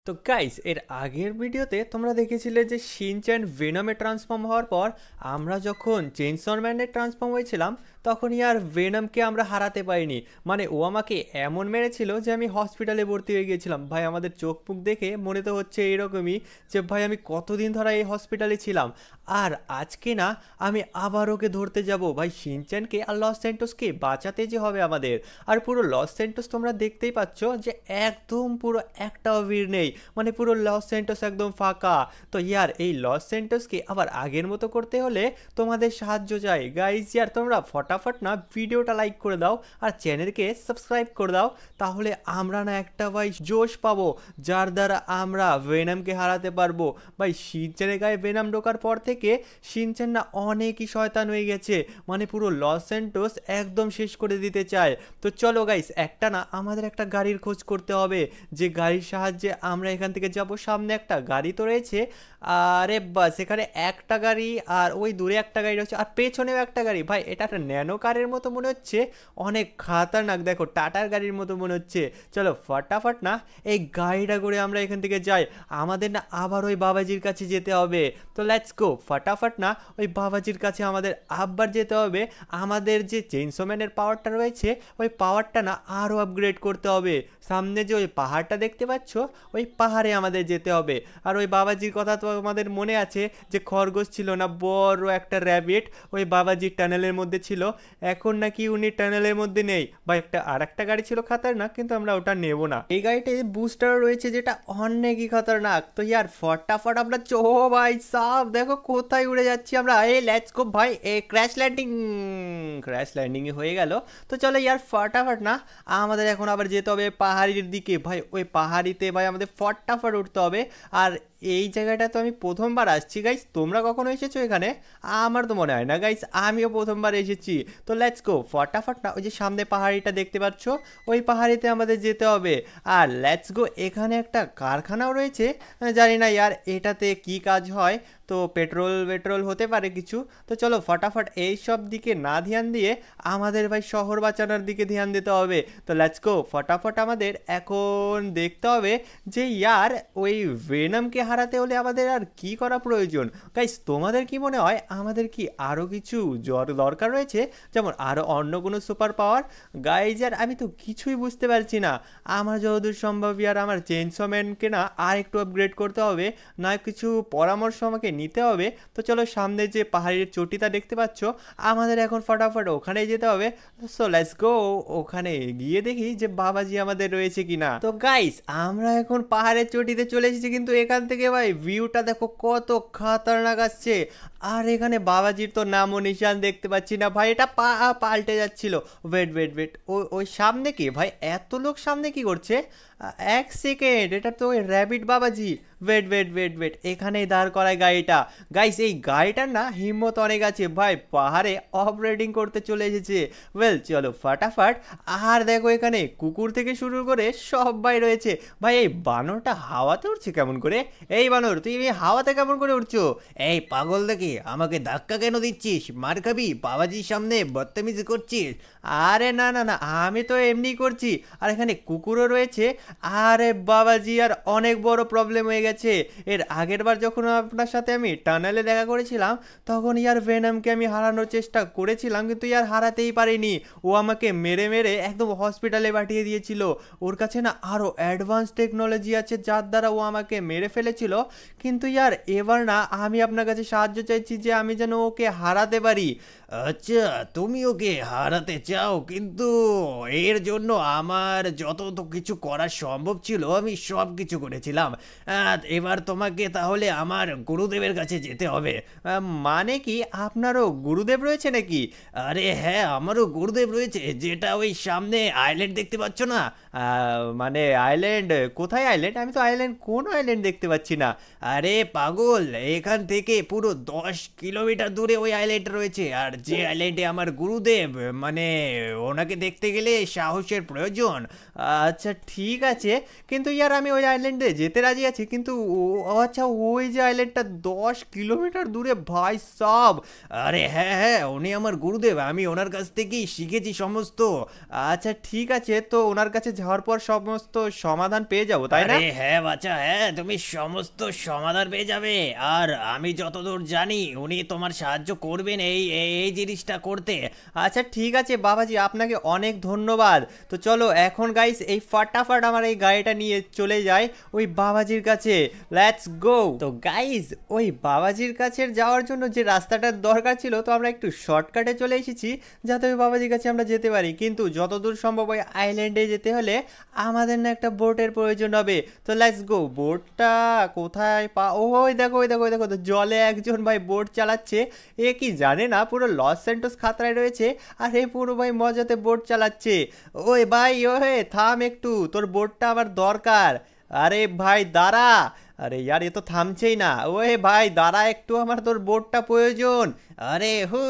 তো গাইস এর আগের ভিডিওতে তোমরা দেখেছিলে যে শিনচ্যান ভেনমে ট্রান্সফর্ম হওয়ার পর আমরা যখন চেইনসর ম্যানে ট্রান্সফর্ম হয়েছিলাম তখনই আর ভেনমকে আমরা হারাতে পারিনি। মানে ও আমাকে এমন মেরেছিল যে আমি হসপিটালে ভর্তি হয়ে গিয়েছিলাম। ভাই আমাদের চোখ মুখ দেখে মনে তো হচ্ছে এরকমই যে ভাই আমি কতদিন ধরে এই হসপিটালে ছিলাম। আর আজকে না আমি আবার ওকে ধরতে যাব ভাই, শিনচ্যানকে আর লস স্যান্টোসকে বাঁচাতে যে হবে আমাদের। আর পুরো লস স্যান্টোস তোমরা দেখতেই পাচ্ছ যে একদম পুরো একটাও ভিড় নেই, মানে পুরো লস স্যান্টোস একদম ফাঁকা। তো ইয়ার এই লস স্যান্টোসকে আবার আগের মতো করতে হলে তোমাদের সাহায্য চাই গাইজ। ইয়ার তোমরা ফটাফট না ভিডিওটা লাইক করে দাও আর চ্যানেলকে সাবস্ক্রাইব করে দাও, তাহলে আমরা না একটা ভাই জোশ পাবো যার দ্বারা আমরা ভেনমকে হারাতে পারবো। ভাই শিনচ্যানের গায়ে ভেনম ঢোকার পর থেকে শিনচ্যান না অনেকই শয়তান হয়ে গেছে, মানে পুরো লস স্যান্টোস একদম শেষ করে দিতে চায়। তো চলো গাইস একটা না আমাদের একটা গাড়ির খোঁজ করতে হবে, যে গাড়ির সাহায্যে আমরা এখান থেকে যাব। সামনে একটা গাড়ি তো রয়েছে, আরে বাস এখানে একটা গাড়ি আর ওই দূরে একটা গাড়ি রয়েছে আর পেছনেও একটা গাড়ি। ভাই এটা একটা ন্যানো কারের মতো মনে হচ্ছে, অনেক খাতারনাক, দেখো টাটার গাড়ির মতো মনে হচ্ছে। চলো ফটাফট না এই গাড়িটা করে আমরা এখান থেকে যাই, আমাদের না আবার ওই বাবাজির কাছে যেতে হবে। তো লেটস গো ফটাফট না ওই বাবাজির কাছে আমাদের আবার যেতে হবে। আমাদের যে চেইনসো ম্যানের পাওয়ারটা রয়েছে ওই পাওয়ারটা না আরও আপগ্রেড করতে হবে। সামনে যে ওই পাহাড়টা দেখতে পাচ্ছ ওই পাহাড়ে আমাদের যেতে হবে। আর ওই বাবাজির কথা তো আমাদের মনে আছে যে খরগোশ ছিল না, বড় একটা র্যাবিট ওই বাবাজির টানেলের মধ্যে ছিল। এখন নাকি উনি টানেলের মধ্যে নেই। বা একটা আর একটা গাড়ি ছিল খাতারনাক, কিন্তু আমরা ওটা নেব না। এই গাড়িতে বুস্টার রয়েছে যেটা অনেকই খতরনাক। তো ইয়ার ফটাফট আমরা চো ভাই সাব, দেখো কোথায় উড়ে যাচ্ছি আমরা। এই লেটস গো ভাই, এ ক্র্যাশ ল্যান্ডিং, ক্র্যাশ ল্যান্ডিং হয়ে গেল। তো চলো ইয়ার ফটাফট না আমাদের এখন আবার যেতে হবে পাহাড়ির দিকে। ভাই ওই পাহাড়িতে ভাই আমাদের ফটাফট উঠতে হবে। আর এই জায়গাটা তো আমি প্রথমবার আসছি গাইস, তোমরা কখনো এসেছো এখানে? আমার তো মনে হয় না গাইস, আমিও প্রথমবার এসেছি। তো লেটস গো ফটাফট না ওই যে সামনে পাহাড়িটা দেখতে পাচ্ছ ওই পাহাড়িতে আমাদের যেতে হবে। আর লেটস গো এখানে একটা কারখানাও রয়েছে, জানি না ইয়ার এটাতে কি কাজ হয়, তো পেট্রোল হতে পারে কিছু। তো চলো ফটাফট এই সব দিকে না ধ্যান দিয়ে আমাদের ভাই শহর বাঁচানোর দিকে ধ্যান দিতে হবে। তো লেটস গো ফটাফট আমাদের এখন দেখতে হবে যে ইয়ার ওই ভেনমকে হারাতে হলে আমাদের আর কি করা প্রয়োজন। গাইস তোমাদের কি মনে হয় আমাদের কি আরও কিছু দরকার রয়েছে, যেমন আরও অন্য কোনো সুপার পাওয়ার? গাইজ আর আমি তো কিছুই বুঝতে পারছি না। আমার যতদূর সম্ভব ইয়ার আমার চেইনসো ম্যানকে না আর একটু আপগ্রেড করতে হবে, না কিছু পরামর্শ আমাকে নিতে হবে। তো চলো সামনে যে পাহাড়ের চটিটা দেখতে পাচ্ছ আমাদের এখন ফটাফট ওখানে যেতে হবে। সো লেটস গো, ওখানে গিয়ে দেখি যে বাবাজি আমাদের রয়েছে কিনা। তো গাইস আমরা এখন পাহাড়ের চটিতে চলে এসেছি, কিন্তু এখান থেকে ভাই ভিউটা দেখো কত খাতারনাক আসছে। আর এখানে বাবাজির তো নামও নিশান দেখতে পাচ্ছি না ভাই, এটা পাল্টে যাচ্ছিল। ওয়েট ওই সামনে কি ভাই, এত লোক সামনে কি করছে? এক সেকেন্ড, এটা তো ওই র্যাবিট বাবাজি। ওয়েট এখানেই দাঁড় করায় গাড়িটা। গাইস এই গাড়িটার না হিম্মত অনেক আছে ভাই, পাহাড়ে অফ রাইডিং করতে চলে এসেছে। ওয়েল চলো ফটাফট। আর দেখো এখানে কুকুর থেকে শুরু করে সবাই রয়েছে। ভাই এই বানরটা হাওয়াতে উঠছে কেমন করে? এই বানর তুই এই হাওয়াতে কেমন করে উঠছো? এই পাগল দেখি আমাকে ধাক্কা কেন দিচ্ছিস? মার খাবি? বাবাজির সামনে বদতমিজি করছিস? আরে না আমি তো এমনি করছি। আর এখানে কুকুরও রয়েছে। আরে বাবাজি আর অনেক বড় প্রবলেম হয়ে গেছে। এর আগের বার যখন আপনার সাথে আমি টানেলে দেখা করেছিলাম তখন ইয়ার ভেনমকে আমি হারানোর চেষ্টা করেছিলাম, কিন্তু ইয়ার হারাতেই পারিনি। ও আমাকে মেরে মেরে একদম হসপিটালে পাঠিয়ে দিয়েছিল। ওর কাছে না আরও অ্যাডভান্স টেকনোলজি আছে যার দ্বারা ও আমাকে মেরে ফেলেছিল। কিন্তু ইয়ার এবার না আমি আপনার কাছে সাহায্য চাইছি যে আমি যেন ওকে হারাতে পারি। আচ্ছা, তুমি ওকে হারাতে চাও, কিন্তু এর জন্য আমার যত তো কিছু করা সম্ভব ছিল আমি সব কিছু করেছিলাম। এবার তোমাকে তাহলে আমার গুরুদেবের কাছে যেতে হবে। মানে কি আপনারও গুরুদেব রয়েছে নাকি? আরে হ্যাঁ, আমারও গুরুদেব রয়েছে, যেটা ওই সামনে আইল্যান্ড দেখতে পাচ্ছ না? মানে আইল্যান্ড কোথায়? আইল্যান্ড আমি তো আইল্যান্ড, কোন আইল্যান্ড দেখতে পাচ্ছি না। আরে পাগল, এখান থেকে পুরো 10 কিলোমিটার দূরে ওই আইল্যান্ডটা রয়েছে। আর যে আইল্যান্ডে আমার গুরুদেব, মানে ওনাকে দেখতে গেলে সাহসের প্রয়োজন। আচ্ছা ঠিক আছে, কিন্তু ইয়ার আমি ওই আইল্যান্ডে যেতে রাজি আছি, কিন্তু আচ্ছা ওই যে আইল্যান্ডটা 10 কিলোমিটার দূরে ভাই সব। আরে হ্যাঁ হ্যাঁ, উনি আমার গুরুদেব, আমি ওনার কাছ থেকেই শিখেছি সমস্ত। আচ্ছা ঠিক আছে, তো ওনার কাছে যাওয়ার পর সমস্ত সমাধান পেয়ে যাবো তাই না? আরে হ্যাঁ বাচ্চা, হ্যাঁ তুমি সমস্ত সমাধান পেয়ে যাবে। আর আমি যতদূর জানি উনি তোমার সাহায্য করবেন এই এই এই জিনিসটা করতে। আচ্ছা ঠিক আছে বাবাজি, আপনাকে অনেক ধন্যবাদ। তো চলো এখন গাইস এই ফাটাফাট আমার এই গাড়িটা নিয়ে চলে যাই ওই বাবাজির কাছে। Let's go. তো গাইস ওই বাবাজির কাছে যাওয়ার জন্য যে রাস্তাটার দরকার ছিল, তো আমরা একটু শর্টকাটে চলে এসেছি যাতে ওই বাবাজির কাছে আমরা যেতে পারি, কিন্তু যতদূর সম্ভব ওই আইল্যান্ডে যেতে হলে আমাদের না একটা বোটের প্রয়োজন হবে। তো লেটস গো। বোটটা কোথায় ওই দেখো ওই দেখো ওই দেখো, তো জলে একজন ভাই বোট চালাচ্ছে। এ কি জানে না পুরো লস স্যান্টোস খাতরায় রয়েছে, আর এ পুরো ভাই মজাতে বোট চালাচ্ছে। ওই ভাই ওহে থাম একটু, তোর বোটটা আমার দরকার। আরে ভাই দাঁড়া। আরে ইয়ার এ তো থামছেই না। ওয়ে ভাই দাঁড়া একটু, আমার তোর বোটটা প্রয়োজন। আরে হু,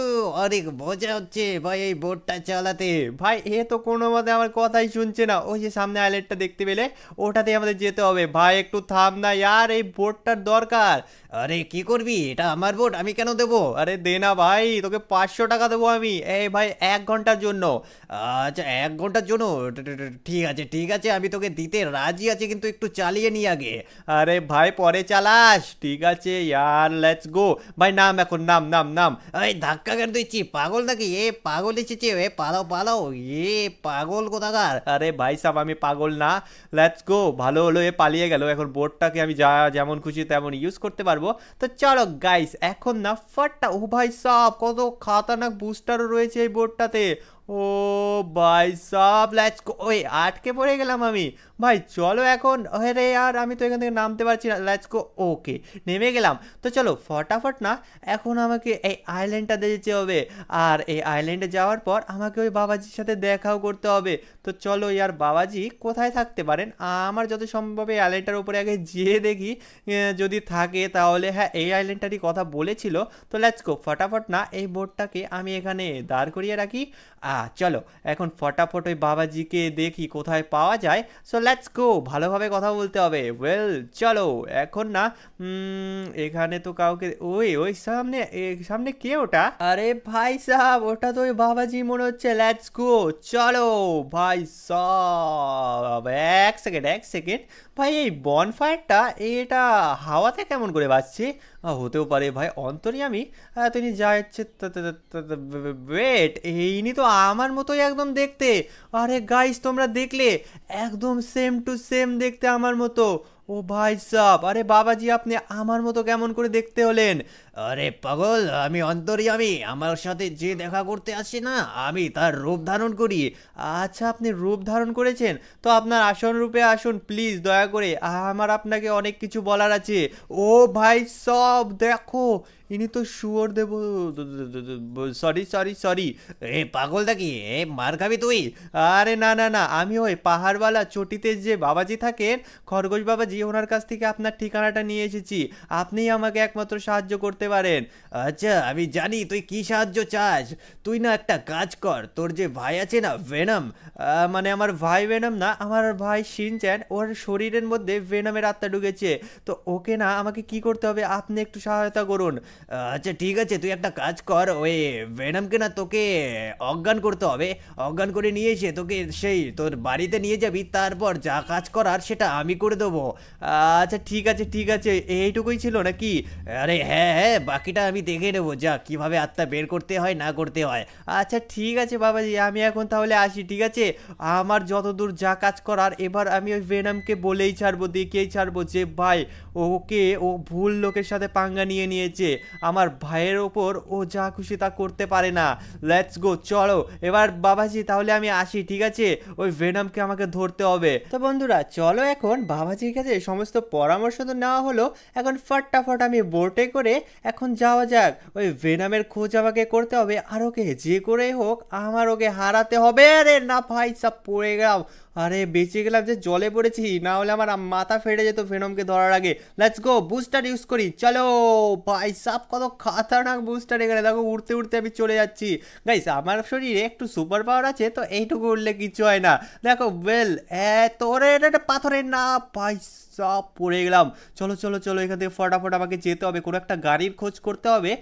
অনেক মজা হচ্ছে ভাই এই বোটটা চালাতে। ভাই এ তো কোনো মতে আমার কথাই শুনছে না। ওই যে সামনে আইল্যান্ডটা দেখতে পেলে, ওটাতে আমাদের যেতে হবে। ভাই একটু থাম না ইয়ার, এই বোটটার দরকার। আরে কি করবি, এটা আমার বোট, আমি কেন দেবো? আরে দে না ভাই, তোকে 500 টাকা দেবো আমি। এই ভাই 1 ঘন্টার জন্য। আচ্ছা 1 ঘন্টার জন্য, ঠিক আছে ঠিক আছে, আমি তোকে দিতে রাজি আছি, কিন্তু একটু চালিয়ে নি আগে। আরে ভাই পরে চালাস, ঠিক আছে ইয়ার লেটস গো। ভাই নাম এখন, নাম নাম নাম। এই ধাক্কা কেন দিচ্ছি, পাগল নাকি? এ পাগল এসেছে, এ পালাও পালাও, এ পাগল কোথাকার। আরে ভাই সাব আমি পাগল না। Let's go. ভালো হলো এ পালিয়ে গেল, এখন বোটটাকে আমি যা যেমন খুশি তেমন ইউজ করতে পারবো। তো চলো গাইস এখন না ফাটটা, ও ভাই সাব কত খাতারনাক বুস্টারও রয়েছে এই বোটটাতে। ও ভাই সাব লেটস গো। ওই আটকে পড়ে গেলাম আমি। ভাই চলো এখন, আরে यार আমি তো এখান থেকে নামতে পারছি না। Let's go. ওকে নেমে গেলাম। তো চলো ফটাফট না এখন আমাকে এই আইল্যান্ডটাতে যেতে হবে, আর এই আইল্যান্ডে যাওয়ার পর আমাকে ওই বাবাজির সাথে দেখাও করতে হবে। তো চলো ইয়ার বাবাজি কোথায় থাকতে পারেন, আমার যত সম্ভব এই আইল্যান্ডটার উপরে আগে যেয়ে দেখি। যদি থাকে তাহলে হ্যাঁ এই আইল্যান্ডটারই কথা বলেছিল। তো লেটস গো ফটাফট না এই বোটটাকে আমি এখানে দাঁড় করিয়ে রাখি। চলো এখন ফটাফট ওই বাবাজিকে দেখি কোথায় পাওয়া যায়। সো লেটস গো, ভালোভাবে কথা বলতে হবে। ওয়েল চলো এখন না এখানে তো কাউকে, ওই ওই সামনে সামনে কে ওটা? আরে ভাই সাহেব ওটা তো ওই বাবাজি মনে হচ্ছে। লেটস গো চলো ভাই সাহেব। এক সেকেন্ড এক সেকেন্ড, ভাই এই বনফায়ারটা এটা হাওয়াতে কেমন করে বাজছে? হতেও পারে ভাই অন্তর্যামী। তিনি যা ইচ্ছে ওয়েট, ইনি তো আমার মতোই একদম দেখতে। আরে গাইস তোমরা দেখলে, একদম সেম টু সেম দেখতে আমার মতো। ও ভাই সাব, আরে বাবাজি আপনি আমার মতো কেমন করে দেখতে হলেন? আরে পাগল, আমি অন্তর্যামী, আমার সাথে যে দেখা করতে আসে না, আমি তার রূপ ধারণ করি। আচ্ছা আপনি রূপ ধারণ করেছেন, তো আপনার আসন রূপে আসুন প্লিজ দয়া করে, আমার আপনাকে অনেক কিছু বলার আছে। ও ভাই সব দেখো, ইনি তো শুয়োর দেব, সরি সরি সরি। এ পাগল নাকি, এ মার খাবি তুই। আরে না না না, আমি ওই পাহাড়ওয়ালা চটিতে যে বাবাজি থাকেন, খরগোশ বাবাজি, ওনার কাছ থেকে আপনার ঠিকানাটা নিয়ে এসেছি। আপনিই আমাকে একমাত্র সাহায্য করতে পারেন। আচ্ছা আমি জানি তুই কি সাহায্য চাস। তুই না একটা কাজ কর, তোর যে ভাই আছে না ভেনম, মানে আমার ভাই ভেনম না, আমার ভাই শিনচ্যান, ওর শরীরের মধ্যে ভেনমের আত্মা ঢুকেছে। তো ওকে না আমাকে কি করতে হবে, আপনি একটু সহায়তা করুন। আচ্ছা ঠিক আছে, তুই একটা কাজ কর, ওই ভেনমকে না তোকে অজ্ঞান করতে হবে। অজ্ঞান করে নিয়ে এসে তোকে সেই তোর বাড়িতে নিয়ে যাবি, তারপর যা কাজ করার সেটা আমি করে দেবো। আচ্ছা ঠিক আছে, এইটুকুই ছিল নাকি? আরে হ্যাঁ হ্যাঁ, বাকিটা আমি দেখে নেবো, যা কিভাবে আত্মা বের করতে হয় না করতে হয়। আচ্ছা ঠিক আছে বাবাজি, আমি এখন তাহলে আসি, ঠিক আছে? আমার যতদূর যা কাজ করার, এবার আমি ওই ভেনমকে বলেই ছাড়বো, দেখিয়েই ছাড়বো যে ভাই ও ভুল লোকের সাথে পাঙ্গা নিয়ে নিয়েছে। আমার ভাইয়ের ওপর ও যা খুশি তা করতে পারে না। লেটস গো চলো এবার বাবাজি, তাহলে আমি আসি, ঠিক আছে? ওই ভেনমকে আমাকে ধরতে হবে। তো বন্ধুরা চলো এখন বাবাজির কাছে সমস্ত পরামর্শ তো নেওয়া হলো, এখন ফটাফট আমি বোটে করে এখন যাওয়া যাক। ওই ভেনমের খোঁজ আমাকে করতে হবে, আর ওকে যে করে হোক আমার ওকে হারাতে হবে। আরে না ভাই সব পড়ে গেলাম। আরে বেঁচে গেলাম যে জলে পড়েছি, না হলে আমার মাথা ফেটে যেত ভেনমকে ধরার আগে। লেটস গো, বুস্টার ইউজ করি, চলো। ভাই সাব কত খাতারনাক বুস্টার, এখানে দেখো উড়তে উড়তে আমি চলে যাচ্ছি। গাইস আমার শরীরে একটু সুপার পাওয়ার আছে, তো এইটুকু উঠলে কিছু হয় না। দেখো ওয়েল, তোরে এটা পাথরের না ভাই, সব পড়ে গেলাম। চলো চলো চলো, এখান থেকে ফটাফট আমাকে যেতে হবে, কোনো একটা গাড়ির খোঁজ করতে হবে।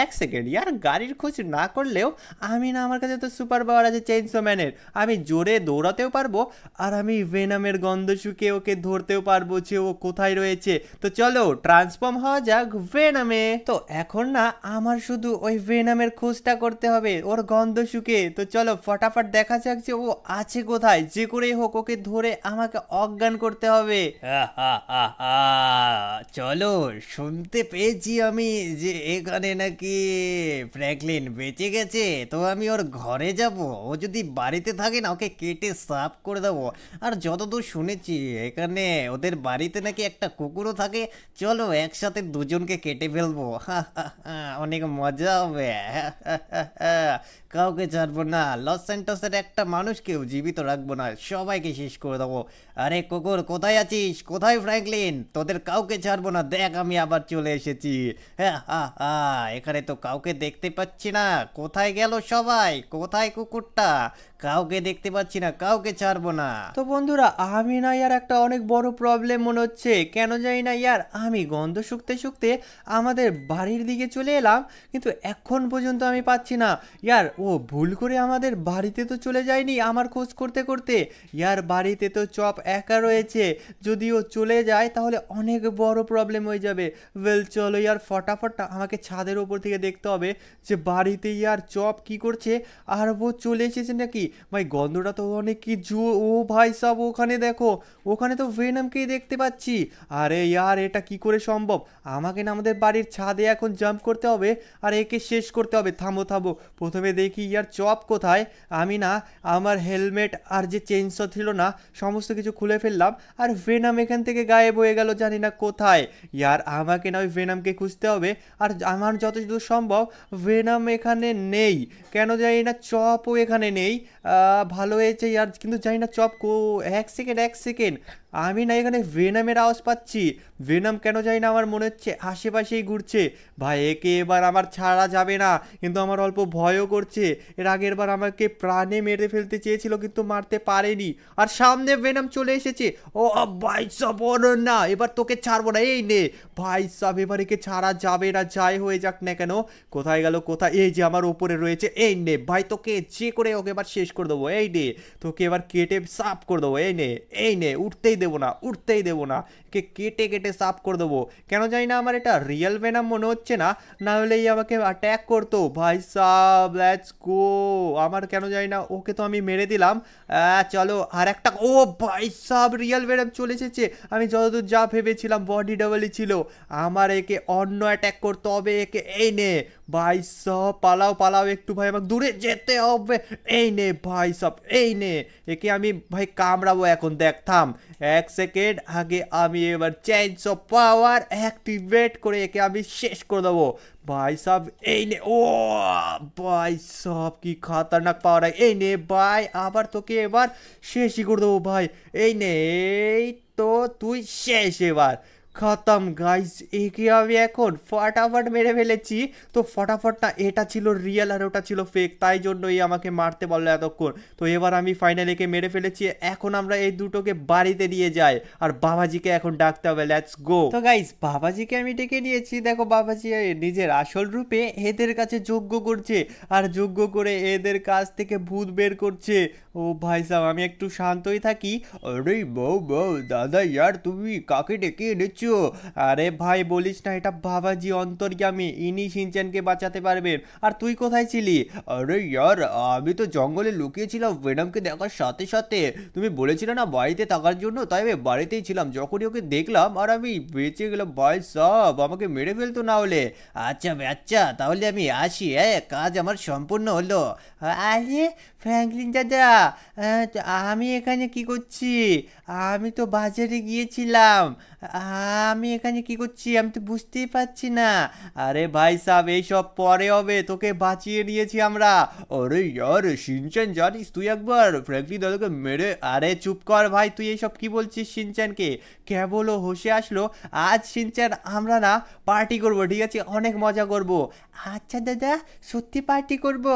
এক সেকেন্ড ইয়ার, গাড়ির খোঁজ না করলেও আমি না, আমার কাছে তো সুপার পাওয়ার আছে চেইনসো ম্যানের, আমি জোরে দৌড়াতেও পারবো, আর আমি ভেনামের গন্ধ শুকে ওকে ধরতেও পারবো যে ও কোথায় রয়েছে। তো চলো ট্রান্সফর্ম হওয়া যাক ভেনামে। তো এখন না আমার শুধু ওই ভেনামের খোঁজটা করতে হবে ওর গন্ধ শুকে। তো চলো ফটাফট দেখা যাক যে ও আছে কোথায়, যে করেই হোক ওকে ধরে আমাকে অজ্ঞান করতে হবে। চলো, শুনতে পেয়েছি আমি যে এখানে নাকি ফ্র্যাঙ্কলিন বেঁচে গেছে, তো আমি ওর ঘরে যাব। ও যদি বাড়িতে থাকে না, ওকে কেটে সাফ করে দেবো। আর যতদূর শুনেছি এখানে ওদের বাড়িতে নাকি একটা কুকুরও থাকে। চলো একসাথে দুজনকে কেটে ফেলবো, অনেক মজা হবে। কাউকে ছাড়বো না, লস স্যান্টোসের একটা মানুষকেও জীবিত রাখবো না, সবাইকে শেষ করে দেবো। আরে কুকুর কোথায় আছিস, কোথায় ফ্র্যাঙ্কলিন? তোদের কাউকে ছাড়বো না, দেখ আমি আবার চলে এসেছি। এখানে তো কাউকে দেখতে পাচ্ছি না, কোথায় গেল সবাই? কোথায় কুকুরটা? কাউকে দেখতে পাচ্ছি না, কাউকে ছাড়বো না। তো বন্ধুরা, আমি না ইয়ার একটা অনেক বড় প্রবলেম মনে হচ্ছে, কেন জানি না ইয়ার, আমি গন্ধ শুকতে শুকতে আমাদের বাড়ির দিকে চলে এলাম, কিন্তু এখন পর্যন্ত আমি পাচ্ছি না। ইয়ার ও ভুল করে আমাদের বাড়িতে তো চলে যায়নি আমার খোঁজ করতে করতে, ইয়ার বাড়িতে তো চপ একা রয়েছে, যদি ও চলে যায় তাহলে অনেক বড় প্রবলেম হয়ে যাবে। ওয়েল চলো ইয়ার, ফটাফট আমাকে ছাদের ওপর থেকে দেখতে হবে যে বাড়িতে ইয়ার চপ কি করছে, আর ও চলে এসেছে নাকি। ভাই গন্ধটা তো অনেক কি ও ভাই সব, ওখানে দেখো, ওখানে তো ভেনমকেই দেখতে পাচ্ছি। আরে ইয়ার এটা কি করে সম্ভব, আমাকে না আমাদের বাড়ির ছাদে এখন জাম্প করতে হবে আর একে শেষ করতে হবে। থামো থামো, প্রথমে দেখি ইয়ার চপ কোথায়। আমি না আমার হেলমেট আর যে চেইনস ছিল না সমস্ত কিছু খুলে ফেললাম, আর ভেনম এখান থেকে গায়েব হয়ে গেল, জানি না কোথায়। ইয়ার আমাকে না ওই ভেনমকে খুঁজতে হবে, আর আমার যতদূর সম্ভব ভেনম এখানে নেই, কেন জানি না চপও এখানে নেই। ভালো হয়েছে ইয়ার, কিন্তু জানি না চপ এক সেকেন্ড এক সেকেন্ড, আমি না এখানে ভেনামের আওয়াজ পাচ্ছি। ভেনাম কেন জানি না আমার মনে হচ্ছে আশেপাশেই ঘুরছে। ভাই একে এবার আমার ছাড়া যাবে না, কিন্তু আমার অল্প ভয়ও করছে। এর আগের বার আমাকে প্রাণে মেরে ফেলতে চেয়েছিল কিন্তু মারতে পারেনি, আর সামনে ভেনাম চলে এসেছে। ও ভাই সব না, এবার তোকে ছাড়বো না, এই নে ভাই সব, এবার একে ছাড়া যাবে না, যাই হয়ে যাক না কেন। কোথায় গেল, কোথায়, এই যে আমার ওপরে রয়েছে, এই নে ভাই, তোকে যে করে ওকে এবার শেষ করে দেবো। এই নে তোকে এবার কেটে সাফ করে দেবো, এই নে এই নে, উঠতেই দেবো না, উঠতেই দেবো না, কে কেটে কেটে সাফ করে দেবো। কেন জানি না আমার এটা রিয়েল ভেনাম মনে হচ্ছে না, না হলেই আমাকে অ্যাট্যাক করতো। ভাই সাব লেটস গো, আমার কেন জানি না, ওকে তো আমি মেরে দিলাম। চলো আর একটা, ও ভাই সাব রিয়েল ভেনাম চলে এসেছে। আমি যতদূর যা ভেবেছিলাম বডি ডাবলই ছিল, আমার একে অন্য অ্যাট্যাক করতে হবে। একে এই নে ভাই সব, পালাও পালাও একটু ভাই, আমাকে দূরে যেতে হবে। এই নে ভাই সব, এই নে, একে আমি ভাই কামড়াবো এখন, দেখ থাম এক সেকেন্ড, আগে আমি এবার চেঞ্জ অফ পাওয়ার অ্যাক্টিভেট করে একে আমি শেষ করে দেবো। ভাই সব এই নে, ও ভাই সব কি খাতারনাক পাওয়ার, এই নে ভাই, আবার তোকে এবার শেষই করে দেবো ভাই। এই নে, এই তো তুই শেষ এবার, খতম গাইস, একে আমি এখন ফটাফট মেরে ফেলেছি। তো ফটাফট না, এটা ছিল রিয়েল আর ওটা ছিল ফেক, তাই জন্যই আমাকে মারতে বললো এতক্ষণ। তো এবার আমি ফাইনালি একে মেরে ফেলেছি, এখন আমরা এই দুটোকে বাড়িতে নিয়ে যাই, আর বাবাজিকে এখন ডাকতে হবে, লেটস গো। তো গাইস বাবাজিকে আমি ডেকে নিয়েছি, দেখো বাবাজি নিজের আসল রূপে এদের কাছে যজ্ঞ করছে, আর যজ্ঞ করে এদের কাছ থেকে ভূত বের করছে। ও ভাই সাহেব, আমি একটু শান্তই থাকি। আরে বউ বউ দাদা, ইয়ার তুমি কাকে ডেকে এনেছো? আরে ভাই বলিস না, এটা বাবাজি অন্তর্যামী, ইনি শিনচ্যানকে বাঁচাতে পারবেন। আর তুই কোথায় ছিলি? আরে ইয়ার আমি তো জঙ্গলে লুকিয়েছিলাম ভেনমকে দেখার সাথে সাথে, তুমি বলেছিলে না বাড়িতে থাকার জন্য, তাই আমি বাড়িতেই ছিলাম, যখনই ওকে দেখলাম আর আমি বেঁচে গেলাম। ভাই সব আমাকে মেরে ফেলতো না হলে। আচ্ছা আচ্ছা, তাহলে আমি আসি, হ্যাঁ, কাজ আমার সম্পূর্ণ হলো। আরে ফ্র্যাঙ্কলিন দাদা, আমি এখানে কি করছি? আমি তো বাজারে গিয়েছিলাম, আমি এখানে কি করছি আমি তো বুঝতেই পারছি না। আরে ভাই সাহেব এইসব পরে হবে, তোকে বাঁচিয়ে নিয়েছি আমরা। আরে ইয়ার শিনচ্যান জানিস তুই একবার ফ্র্যাঙ্কলিন দাদাকে মেরে, আরে চুপ কর ভাই, তুই এইসব কি বলছিস শিনচ্যানকে? কেবল ও হোশে আসলো। আজ শিনচ্যান আমরা না পার্টি করব, ঠিক আছে, অনেক মজা করব। আচ্ছা দাদা, সত্যি পার্টি করব?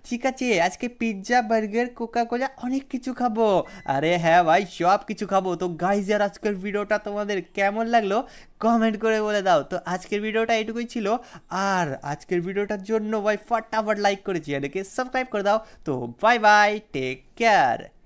ঠিক আছে, আজকে পিৎজা বার্গার কোকা কোলা অনেক কিছু খাবো। আরে হ্যাঁ ভাই, সব কিছু খাবো। তো গাইজ আর আজকের ভিডিওটা তোমাদের কেমন লাগলো কমেন্ট করে বলে দাও। তো আজকের ভিডিওটা এটুকুই ছিল। আর আজকের ভিডিওটার জন্য ভাই ফটাফট লাইক করেছি, এটাকে সাবস্ক্রাইব করে দাও। তো বাই বাই, টেক কেয়ার।